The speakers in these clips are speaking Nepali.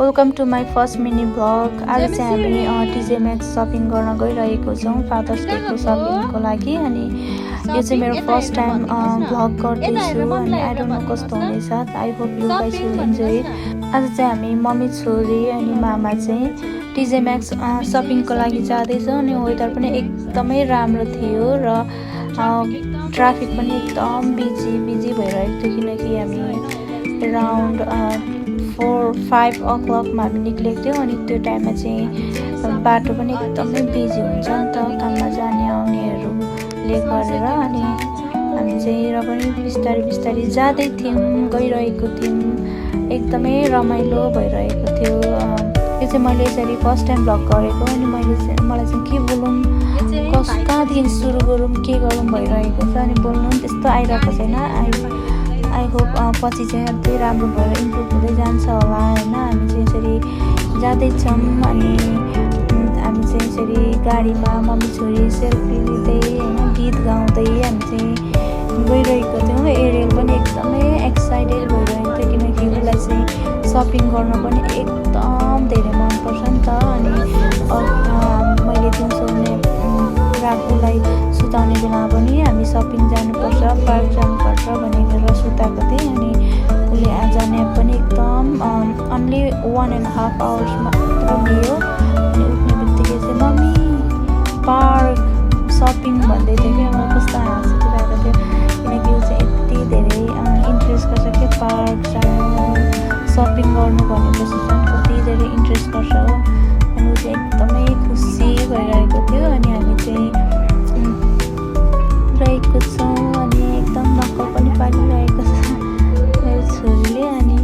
Welcome to my first mini blog. आज चाहिँ हामी टिजे म्याक्स सपिङ गर्न गइरहेको छौँ फादर्स डेको सपिङको लागि। अनि यो चाहिँ मेरो फर्स्ट टाइम ब्लग गर्दैछु अनि आई डोन्ट नो कस्तो हुनेछ। I hope you guys will enjoy it. आज चाहिँ हामी मम्मी छोरी अनि मामा चाहिँ टिजे म्याक्स सपिङको लागि जाँदैछौँ। अनि वेदर पनि एकदमै राम्रो थियो र ट्राफिक पनि एकदम बिजी भइरहेको थियो, किनकि हामी अराउन्ड 4-5 o'clockमा हामी निक्लेको थियौँ। अनि त्यो टाइममा चाहिँ बाटो पनि एकदमै बिजी हुन्छ नि त काममा जाने आउनेहरूले गरेर। अनि हामी चाहिँ र पनि बिस्तारै जाँदै थियौँ, गइरहेको थियौँ, एकदमै रमाइलो भइरहेको थियो। यो चाहिँ मैले यसरी फर्स्ट टाइम भ्लग गरेको। अनि मलाई चाहिँ के बोलौँ, कहाँदेखि सुरु गरौँ, के गरौँ भइरहेको छ। अनि बोल्नु पनि त्यस्तो आइरहेको छैन। आई होप पछि चाहिँ अझै राम्रो भएर इम्प्रुभ हुँदै जान्छ होला होइन। हामी चाहिँ यसरी जाँदैछौँ अनि हामी चाहिँ यसरी गाडीमा मम्मी छोरी सेल्फी लिँदै होइन गीत गाउँदै हामी चाहिँ गइरहेको थियौँ। एरियल पनि एकदमै एक्साइटेड भइरहेको थियो, किनकि उसलाई चाहिँ सपिङ गर्न पनि एकदम धेरै मनपर्छ नि त। अनि मैले दिउँसो उसलाई सुताउने बेला पनि हामी सपिङ जानुपर्छ, पार्क जानुपर्छ भनेर सुताएको थिएँ। अनि उसले आज न्याप पनि एकदम अन्ली 1.5 hours मात्र लियो। अनि उठ्ने बित्तिकै चाहिँ मम्मी पार्क सपिङ भन्दै थियो कि मलाई कस्तो हाँसिरहेको थियो, किनकि ऊ चाहिँ यति धेरै इन्ट्रेस्ट गर्छ कि पार्क जानु सपिङ गर्नु भनेपछि चाहिँ कति धेरै इन्ट्रेस्ट गर्छ हो। अनि ऊ चाहिँ एकदमै खुसी भइरहेको थियो। अनि हामी चाहिँ रहेको छौँ अनि एकदम नक्कल पनि पारिरहेको छ मेरो छोरीले। अनि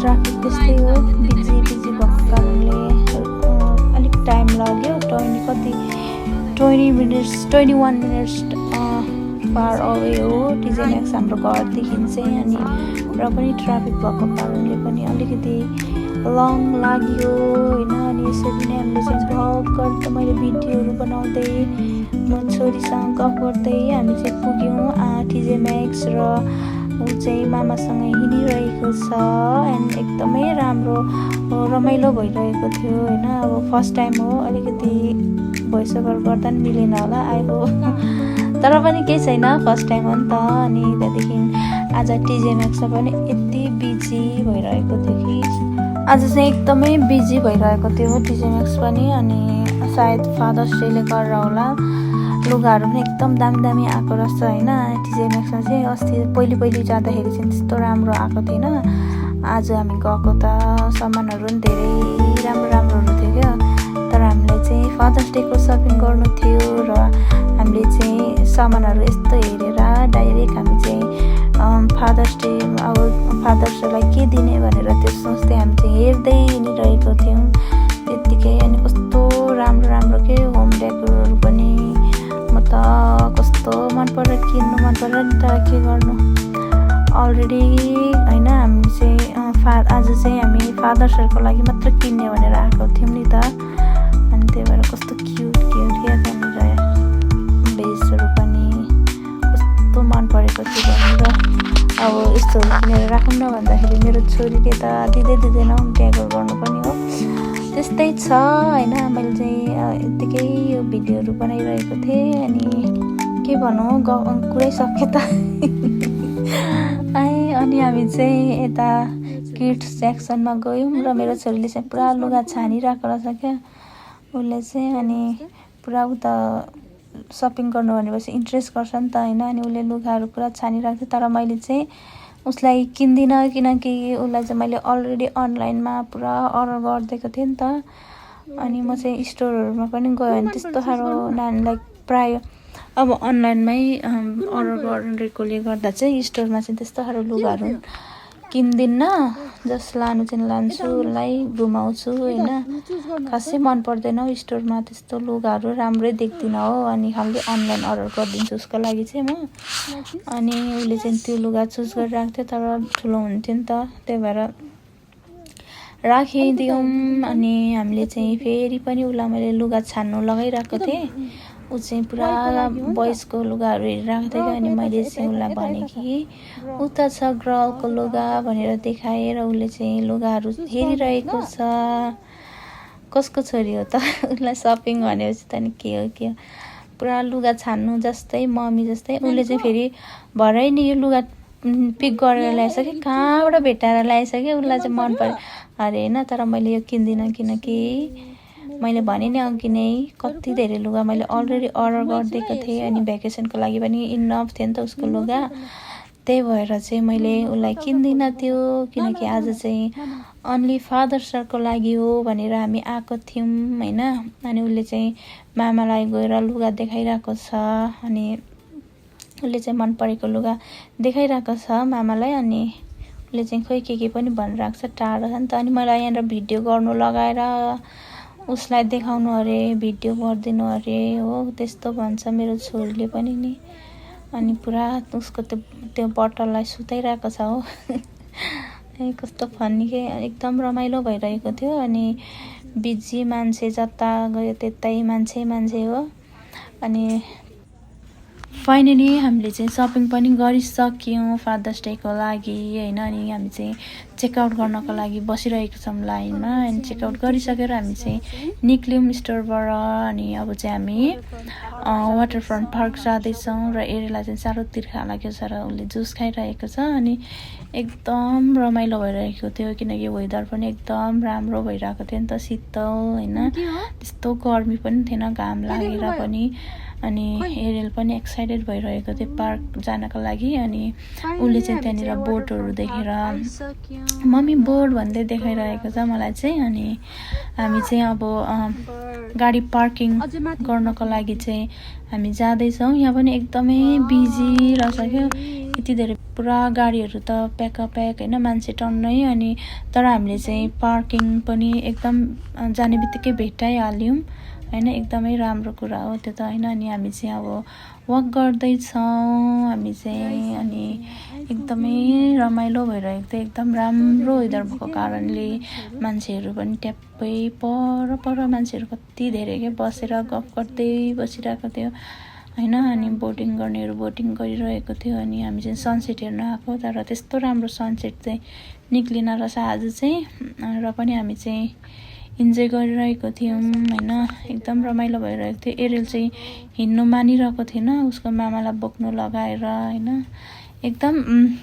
ट्राफिक त्यस्तै हो, बिजी भएको कारणले अलिक टाइम लाग्यो। 21 मिनट्स पार अवे हो टिजे म्याक्स हाम्रो घरदेखि चाहिँ। अनि र पनि ट्राफिक भएको कारणले पनि अलिकति लङ लाग्यो होइन। अनि यसरी नै हामीले चाहिँ भ्लग गर्दा मैले भिडियोहरू बनाउँदै म छोरीसँग गफ गर्दै हामी चाहिँ पुग्यौँ टिजे म्याक्स। र ऊ चाहिँ मामासँग हिँडिरहेको छ एन्ड एकदमै राम्रो रमाइलो भइरहेको थियो होइन। अब फर्स्ट टाइम हो, अलिकति भोइस ओभर गर्दा पनि मिलेन होला आई होप, तर पनि केही छैन, फर्स्ट टाइम हो नि त। अनि त्यहाँदेखि आज टिजे म्याक्समा पनि यति बिजी भइरहेको थियो कि आज चाहिँ एकदमै बिजी भइरहेको थियो टिजे म्याक्स पनि। अनि सायद फादर्स डेले गरेर होला, लुगाहरू पनि एकदम दामी आएको रहेछ होइन। टिजे म्याक्समा चाहिँ अस्ति पहिले जाँदाखेरि चाहिँ त्यस्तो राम्रो आएको थिएन। आज हामी गएको त सामानहरू पनि धेरै राम्रोहरू थियो क्या। तर हामीलाई चाहिँ फादर्स डेको सपिङ गर्नु थियो र हामीले चाहिँ सामानहरू यस्तो हेरेर डाइरेक्ट हामी चाहिँ फादर्स डे अब फादर्सहरूलाई के दिने भनेर त्यो सोच्दै हामी चाहिँ हेर्दै हिँडिरहेको थियौँ त्यत्तिकै। अनि कस्तो राम्रो के होम डेकोरहरू पनि म त कस्तो मन परेर किन्नु मन परेर नि त के गर्नु अलरेडी होइन। हामी चाहिँ आज चाहिँ हामी फादर्सहरूको लागि मात्र किन्ने भनेर आएको थियौँ नि त। अनि त्यही भएर कस्तो क्युट क्या त्यहाँनिर बेसहरू पनि कस्तो मन परेको थियो भनेर अब यस्तोहरू किनेर राखौँ न भन्दाखेरि मेरो छोरीले त दिँदैन डेकोर गर्नु पनि हो, त्यस्तै छ होइन। मैले चाहिँ यत्तिकै यो भिडियोहरू बनाइरहेको थिएँ। अनि के भनौँ कुरै सक्यो त अनि हामी चाहिँ यता किड्स सेक्सनमा गयौँ र मेरो छोरीले चाहिँ पुरा लुगा छानिरहेको रहेछ क्या उसले चाहिँ। अनि पुरा उता सपिङ गर्नु भनेपछि इन्ट्रेस्ट गर्छ नि त होइन। अनि उसले लुगाहरू पुरा छानिरहेको थियो, तर मैले चाहिँ उसलाई किन्दिनँ, किनकि उसलाई चाहिँ मैले अलरेडी अनलाइनमा पुरा अर्डर गरिदिएको थिएँ नि त। अनि म चाहिँ स्टोरहरूमा पनि गयो भने त्यस्तो साह्रो नानीलाई प्रायः अब अनलाइनमै अर्डर गरेकोले गर्दा चाहिँ स्टोरमा चाहिँ त्यस्तो साह्रो लुगाहरू किन्दिनँ। जस लानु चाहिँ लान्छु, उसलाई घुमाउँछु होइन। खासै मन पर्दैन स्टोरमा त्यस्तो लुगाहरू, राम्रै देख्दिनँ हो। अनि खालि अनलाइन अर्डर गरिदिन्छु उसको लागि चाहिँ म। अनि उसले चाहिँ त्यो लुगा चुज गरिरहेको थियो, तर ठुलो हुन्थ्यो नि त त्यही भएर राखिदियौँ। अनि हामीले चाहिँ फेरि पनि उसलाई मैले लुगा छान्नु लगाइरहेको थिएँ ऊ चाहिँ पुरा बोइजको लुगाहरू हेरिरहेको थियो अनि मैले चाहिँ उसलाई भनेँ कि उता छ गर्लको लुगा भनेर देखाएर उसले चाहिँ लुगाहरू हेरिरहेको छ। कसको छोरी हो त उसलाई सपिङ भनेपछि त नि के हो पुरा लुगा छान्नु जस्तै मम्मी जस्तै। उसले चाहिँ फेरि भरै नि यो लुगा पिक गरेर ल्याइसक्यो, कहाँबाट भेटाएर ल्याइसक्यो, उसलाई चाहिँ मन पर्यो अरे होइन। तर मैले यो किन्दिनँ किनकि मैले भने नि अघि नै कति धेरै लुगा मैले अलरेडी अर्डर गरिदिएको थिएँ अनि भ्याकेसनको लागि पनि इनफ थियो नि त उसको लुगा। त्यही भएर चाहिँ मैले उसलाई किन्दिनँ त्यो, किनकि आज चाहिँ अन्ली फादर्स डेको लागि हो भनेर हामी आएको थियौँ होइन। अनि उसले चाहिँ मामालाई गएर लुगा देखाइरहेको छ अनि उसले चाहिँ मन परेको लुगा देखाइरहेको छ मामालाई। अनि उसले चाहिँ खोइ के पनि भनिरहेको छ, टाढो छ नि त। अनि मलाई यहाँनिर भिडियो गर्नु लगाएर उसलाई देखाउनु अरे, भिडियो गरिदिनु अरे हो, त्यस्तो भन्छ मेरो छोरीले पनि नि। अनि पुरा उसको त्यो बटललाई सुताइरहेको छ हो कस्तो फनी के, एकदम रमाइलो भइरहेको थियो। अनि बिजी मान्छे जता गयो त्यतै मान्छे हो। अनि फाइनली हामीले चाहिँ सपिङ पनि गरिसक्यौँ फादर्स डेको लागि होइन। अनि हामी चाहिँ चेकआउट गर्नको लागि बसिरहेको छौँ लाइनमा। अनि चेकआउट गरिसकेर हामी चाहिँ निक्ल्यौँ स्टोरबाट। अनि अब चाहिँ हामी वाटरफ्रन्ट पार्क जाँदैछौँ र एरियालाई चाहिँ साह्रो तिर्खा लाग्यो छ र उसले जुस खाइरहेको छ। अनि एकदम रमाइलो भइरहेको थियो किनकि वेदर पनि एकदम राम्रो भइरहेको थियो नि त, शीतल होइन, त्यस्तो गर्मी पनि थिएन, घाम लागेर पनि। अनि एरियल पनि एक्साइटेड भइरहेको थियो पार्क जानको लागि। अनि उसले चाहिँ त्यहाँनिर बोटहरू देखेर मम्मी बोट भन्दै देखाइरहेको छ मलाई चाहिँ। अनि हामी चाहिँ अब गाडी पार्किङ गर्नको लागि चाहिँ हामी जाँदैछौँ। यहाँ पनि एकदमै बिजी रहेछ क्या, यति धेरै पुरा गाडीहरू त प्याक होइन, मान्छे टन्नै। अनि तर हामीले चाहिँ पार्किङ पनि एकदम जाने बित्तिकै भेटाइहाल्यौँ होइन, एकदमै राम्रो कुरा हो त्यो त होइन। अनि हामी चाहिँ अब वक गर्दैछौँ हामी चाहिँ। अनि एकदमै रमाइलो भइरहेको थियो, एकदम राम्रो वेदर भएको कारणले मान्छेहरू पनि ट्याप्पै पर मान्छेहरू कति धेरै के बसेर गफ गर्दै बसिरहेको थियो होइन। अनि बोटिङ गर्नेहरू बोटिङ गरिरहेको थियो। अनि हामी चाहिँ सनसेट हेर्न आएको, तर त्यस्तो राम्रो सनसेट चाहिँ निक्लिन रहेछ आज चाहिँ। र पनि हामी चाहिँ इन्जोय गरिरहेको थियौँ होइन, एकदम रमाइलो भइरहेको थियो। एरियल चाहिँ हिँड्नु मानिरहेको थिएन, उसको मामालाई बोक्नु लगाएर होइन, एकदम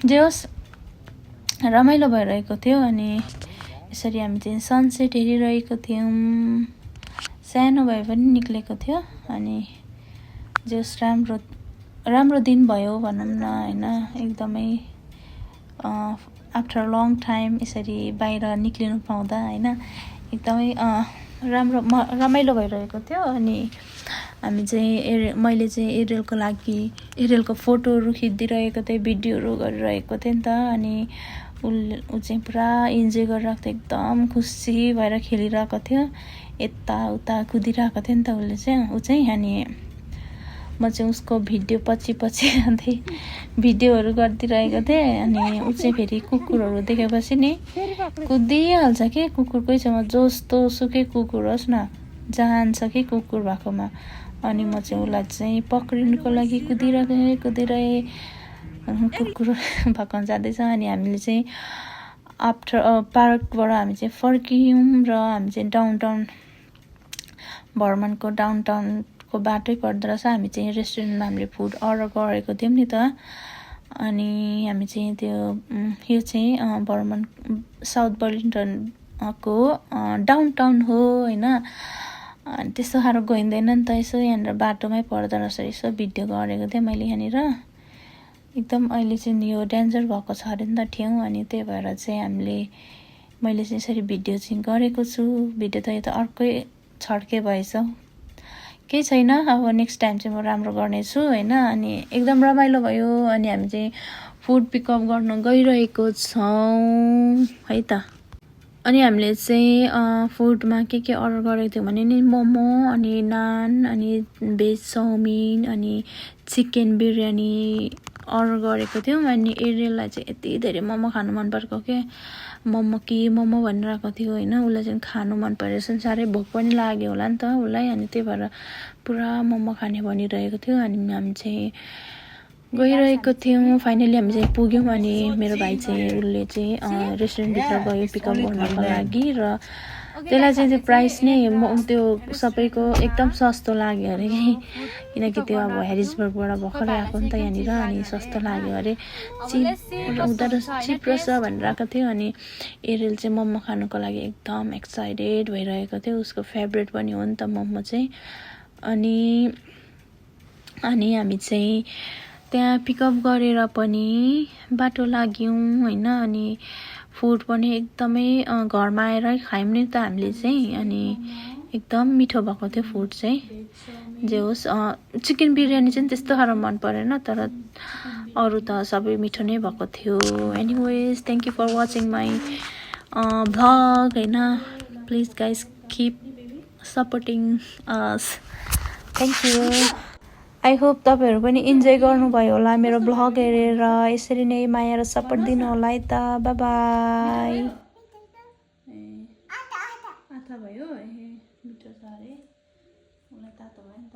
जे होस् रमाइलो भइरहेको थियो। अनि यसरी हामी चाहिँ सनसेट हेरिरहेको थियौँ, सानो भए पनि निक्लेको थियो। अनि जे होस् राम्रो दिन भयो भनौँ न होइन, एकदमै आफ्टर लङ टाइम यसरी बाहिर निक्लिनु पाउँदा होइन, एकदमै रमाइलो भइरहेको थियो। अनि हामी चाहिँ मैले चाहिँ एरियलको लागि एरियलको फोटोहरू खिचिदिइरहेको थिएँ, भिडियोहरू गरिरहेको थिएँ नि त। अनि ऊ चाहिँ पुरा इन्जोय गरिरहेको थियो, एकदम खुसी भएर खेलिरहेको थियो, यताउता कुदिरहेको थियो नि त ऊ चाहिँ। अनि म चाहिँ उसको भिडियो पछि जाँदै भिडियोहरू गरिदिइरहेको थिएँ। अनि ऊ चाहिँ फेरि कुकुरहरू देखेपछि नि कुदिहाल्छ कि, कुकुरकै छेउमा जस्तो सुकै कुकुर होस् न जान्छ कि कुकुर भएकोमा। अनि म चाहिँ उसलाई चाहिँ पक्रिनुको लागि कुदिरहे कुकुर भएको जाँदैछ। अनि हामीले चाहिँ आफ्टर पार्कबाट हामी चाहिँ फर्क्यौँ र हामी चाहिँ भर्मनको डाउनटाउनको बाटै पर्दो रहेछ। हामी चाहिँ रेस्टुरेन्टमा हामीले फुड अर्डर गरेको थियौँ नि त। अनि हामी चाहिँ यो चाहिँ भर्मन साउथ बर्लिङटनको डाउनटाउन हो होइन। अनि त्यस्तो साह्रो गइँदैन नि त, यसो यहाँनिर बाटोमै पर्दो रहेछ, यसो भिडियो गरेको थिएँ मैले यहाँनिर। एकदम अहिले चाहिँ यो डेन्जर भएको छ अरे नि त ठाउँ। अनि त्यही भएर चाहिँ मैले चाहिँ यसरी भिडियो चाहिँ गरेको छु। भिडियो त यो त अर्कै छड्के भएछ, केही छैन, अब नेक्स्ट टाइम चाहिँ म राम्रो गर्नेछु होइन। अनि एकदम रमाइलो भयो। अनि हामी चाहिँ फुड पिकअप गर्न गइरहेको छौँ है त। अनि हामीले चाहिँ फुडमा के अर्डर गरेको थियौँ भने नि मोमो अनि नान अनि भेज चाउमिन अनि चिकन बिरयानी अर्डर गरेको थियौँ। अनि एरियललाई चाहिँ यति धेरै मोमो खानु मन परेको के, मोमो भनेर आएको थियो होइन। उसलाई चाहिँ खानु मन परेछ, साह्रै भोक पनि लाग्यो होला नि त उसलाई, अनि त्यही भएर पुरा मोमो खाने भनिरहेको थियो। अनि हामी चाहिँ गइरहेको थियौँ। फाइनली हामी चाहिँ पुग्यौँ। अनि मेरो भाइ चाहिँ उसले चाहिँ रेस्टुरेन्टभित्र गयो पिकअप गर्नको लागि, र त्यसलाई चाहिँ त्यो प्राइस नै त्यो सबैको एकदम सस्तो लाग्यो अरे कि, किनकि त्यो अब हेरिसबर्गबाट भर्खरै आएको नि त यहाँनिर, अनि सस्तो लाग्यो अरे, चिप रहेछ भनेर आएको थियो। अनि एरियल चाहिँ मोमो खानुको लागि एकदम एक्साइटेड भइरहेको थियो, उसको फेभरेट पनि हो नि त मोमो चाहिँ। अनि हामी चाहिँ त्यहाँ पिकअप गरेर पनि बाटो लाग्यौँ होइन। अनि फुड पनि एकदमै घरमा आएर खायौँ नि त हामीले चाहिँ, अनि एकदम मिठो भएको थियो फुड चाहिँ। जे होस् चिकन बिरयानी चाहिँ त्यस्तो साह्रो मन परेन, तर अरू त सबै मिठो नै भएको थियो। Anyways thank you for watching my vlog होइन। Please guys keep supporting us. Thank you. I hope तपाईँहरू पनि इन्जोय गर्नुभयो होला मेरो भ्लग हेरेर। यसरी नै माया र सपोर्ट दिनु होला है त। By by. आथा भयो ए मिठो छ अरे, मलाई तातो भयो नि त।